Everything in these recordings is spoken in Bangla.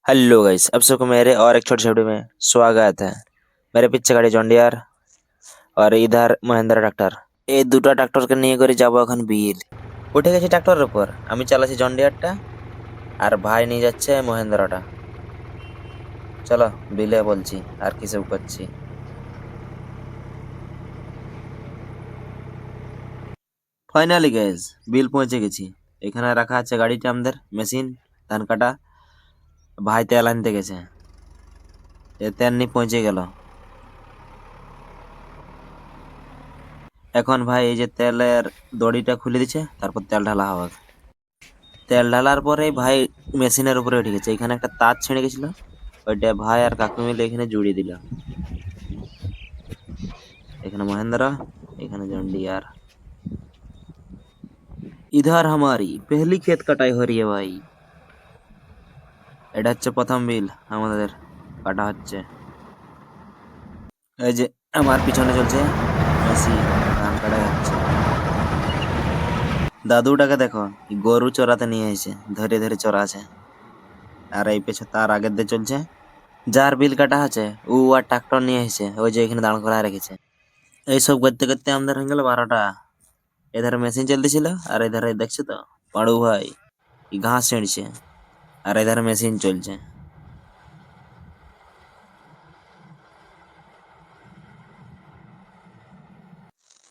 हेलो गाइस, अब सबको मेरे और एक छोटे वीडियो में स्वागत है। मेरे पीछे गाड़ी जॉन डियर और इधर মহিন্দ্রা ট্রাক্টর। এই দুটো ট্রাক্টরকে নিয়ে করে যাব এখন বিল। উঠে গেছি ট্রাক্টরের উপর, আমি চালাচ্ছি জন ডিয়ারটা আর ভাই নিয়ে যাচ্ছে মহিন্দ্রাটা। চলো বিলে বলছি আর কি সব করছি। ফাইনালি গাইস বিল পৌঁছে গেছি। এখানে রাখা আছে গাড়িটা, আমাদের মেশিন ধান কাটা। ভাই তেল আনতে গেছে, এ তেল নিয়ে পৌঁছে গেল। এখন ভাই এই যে তেলের দড়িটা খুলে দিচ্ছে, তারপর তেল ঢালা হবে। তেল ঢালার পরে ভাই মেশিনের উপরে উঠে গেছে। এখানে একটা তার ছিঁড়ে গেছিল, ওইটা ভাই আর কাকু মিলে এখানে জুড়িয়ে দিল। এখানে মহেंद्रा, এখানে जॉन डियर। इधर हमारी पहली खेत कटाई हो रही है भाई। এটা হচ্ছে প্রথম বিল আমাদের কাটা হচ্ছে। এই যে আমার পিছনে চলছে মেশিন, ধান কাটা যাচ্ছে। দাদুটাকে দেখো, গরু চড়াতে নিয়ে এসেছে, ধরে ধরে চড়াছে। আর এই পেছনে তার আগের দিয়ে চলছে, যার বিল কাটা আছে ও আর ট্রাক্টর নিয়ে এসেছে, ওই যে এখানে দাঁড় করায় রেখেছে। এইসব করতে করতে আমাদের হয়ে গেল 12টা। এধারে মেশিন চলতেছিল আর এধারে দেখছো তো পাড়ু ভাই ঘাস ছিঁড়ছে, আর এধারে মেশিন চলছে।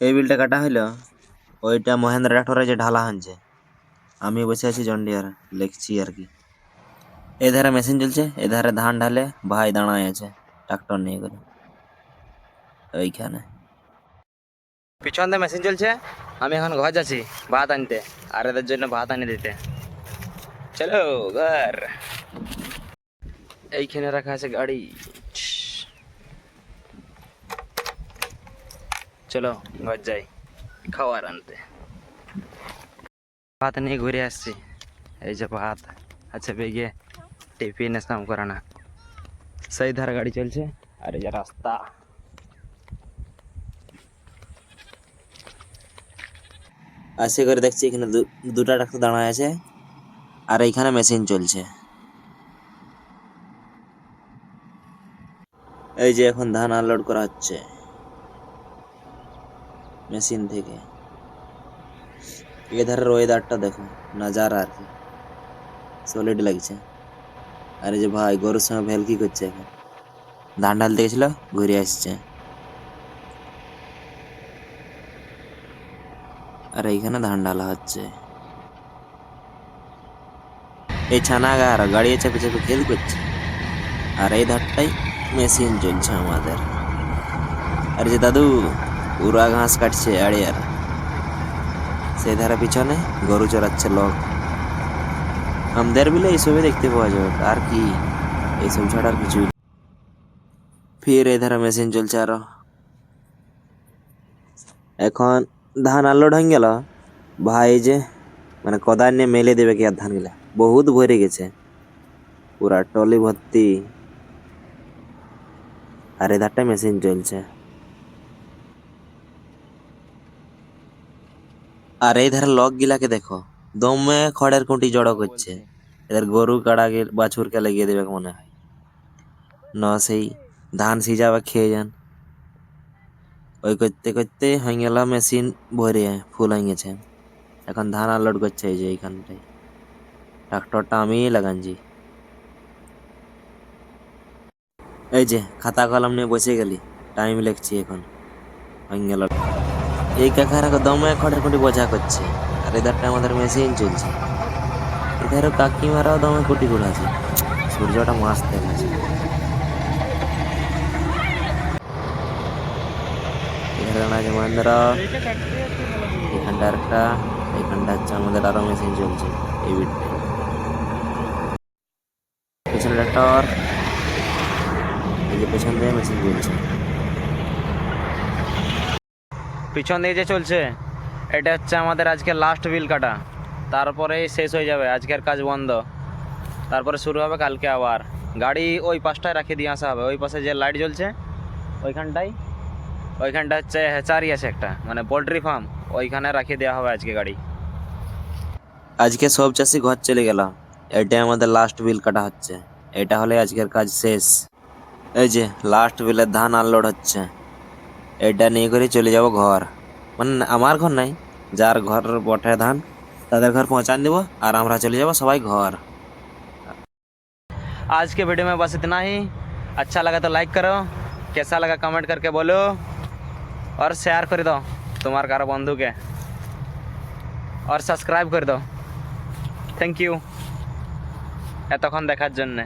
এই বিলটা কাটা হইলো, ওইটা মহেন্দ্রা ট্রাক্টরে যে ঢালা হচ্ছে। আমি বসে আছি জন ডিয়ার লিখছি আর কি। এধারে মেশিন চলছে, এধারে ধান ঢালে ভাই দাঁড়ায় আছে ট্রাক্টর নিয়ে করে ওইখানে। পিছন দিয়ে মেশিন চলছে, আমি এখন ঘর যাচ্ছি ভাত আনতে, আর এদের জন্য ভাত আনি দিতে। চলো ঘর। এইখানে রাখা আছে গাড়ি, চলো ঘর যাই খাওয়ার আনতে। ভাত নিয়ে ঘুরে আসছি। এই যে ভাত আছে বেগে, টিফিনে কাম করে না। সেই ধারে গাড়ি চলছে আর এই যে রাস্তা। আসে করে দেখছি এখানে দুটা ট্রাক্টর দাঁড়ায় আছে আর এইখানে মেশিন চলছে। এই যে এখন ধান আনলোড করা হচ্ছে মেশিন থেকে। এধারের ওয়েদারটা দেখো, নাজারা আর কি সলিড লাগছে। আর এই যে ভাই গরুর সঙ্গে ভেলকি করছে, এখন ধান ঢালতে গেছিল ঘুরে আসছে। আর এইখানে ধান ঢালা হচ্ছে। এই ছানাগার গাড়ি চেপে চেপে খেল করছে, আর এই ধারটাই মেশিন চলছে আমাদের। আর যে দাদু পুরা ঘাস কাটছে আড়িয়ার, সেই ধারে পিছনে গরু চড়াচ্ছে লোক। আমাদের বিলে এইসবই দেখতে পাওয়া যাবে, আর কি এইসব ছাড়া আর কিছুই। ফির এই ধারে মেশিন চলছে আরো। এখন ধান আনলোড হয়ে গেল ভাই, যে মানে কোদাল নিয়ে মেলে দেবে কি আর ধান গুলা বহুত ভরে গেছে, পুরা টলি ভর্তি। আর এই ধারটা মেশিন চলছে। আর এই ধারে লোক গিলাকে দেখো, দমে খড়ের কুটি জড়ো করছে। এদের গরু কাড়া বাছুরকে লাগিয়ে দেবে মনে হয়, না সেই ধান সিজাবে খেয়ে যান। ওই করতে করতে হয়ে গেল মেশিন ভরে ফুল হয়ে গেছে। এখন ধান আনলোড করছে এই যে এইখানটায়। ট্রাক্টরটা আমি লাগানছি। এই যে খাতা কলম নিয়ে বসে গেলি, টাইম লিখছি এখন হয়ে গেল। এই কাকারা দমে খড়ের কুটি বোঝা করছে, আর এধারটা আমাদের মেশিন চলছে। এধারও কাকিমারাও দমে কুটি কুড়াছে, সূর্যটা মাছ দেখাচ্ছে। এখানে আছে মহেন্দ্রা, এখানটা একটা, এখানটা হচ্ছে আমাদের আরো মেশিন চলছে এই বিটটা। পেছনে ট্রাক্টর, এই যে পেছন দিয়ে মেশিন চলছে। পিছন দিয়ে যে চলছে, এটা হচ্ছে আমাদের আজকে লাস্ট বিল কাটা, তারপরে শেষ হয়ে যাবে, আজকের কাজ বন্ধ। তারপরে শুরু হবে কালকে আবার। গাড়ি ওই পাশটায় রাখে দিয়ে আসা হবে, ওই পাশে যে লাইট জ্বলছে ওইখানটায়। ওইখানটা হচ্ছে হ্যাচারি আছে একটা, মানে পোলট্রি ফার্ম, ওইখানে রাখিয়ে দেওয়া হবে আজকে গাড়ি। আজকে সব চাষি ঘর চলে গেল, এটাই আমাদের লাস্ট বিল কাটা হচ্ছে। এটা হলে আজকের কাজ শেষ। এই যে লাস্ট বিলের ধান আনলোড হচ্ছে, এটা নিয়ে করে চলে যাব ঘর। মানে আমার ঘর নাই, যার ঘর বটে ধান তাদের घर पहुंचा देव और আমরা चले যাব सबाई घर। आज के वीडियो में बस इतना ही। अच्छा लगा तो लाइक करो, कैसा लगा कमेंट करके बोलो और शेयर कर दो तुम्हार कारो बंधु के और सब्सक्राइब कर दो। थैंक यू এতক্ষণ দেখার জন্যে।